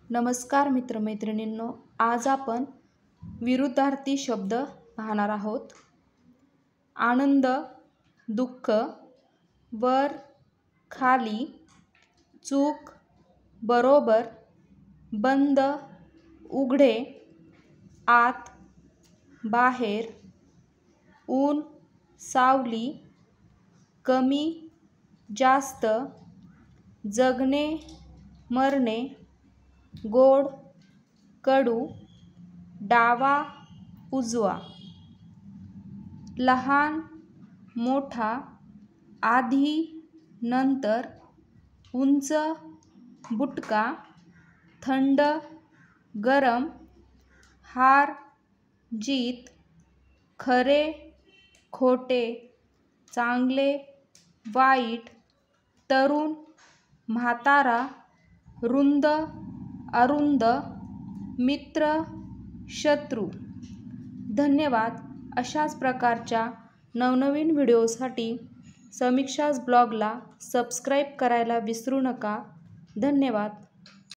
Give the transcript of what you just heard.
नमस्कार मित्रमैत्रिणींनो, आज आपण विरुद्धार्थी शब्द पाहणार आहोत. आनंद, दुःख, वर, खाली, चूक, बरोबर, बंद, उघडे, आत, बाहेर, ऊन, सावली, कमी, जास्त, जगणे, मरणे, गोड, कडू, डावा, उजवा, लहान, मोठा, आधी, नंतर, उंच, बुटका, थंड, गरम, हार, जीत, खरे, खोटे, चांगले, वाईट, तरुण, म्हातारा, रुंद, अरुंद, मित्र, शत्रू. धन्यवाद. अशाच प्रकारच्या नवनवीन व्हिडिओसाठी समीक्षाज ब्लॉगला सबस्क्राईब करायला विसरू नका. धन्यवाद.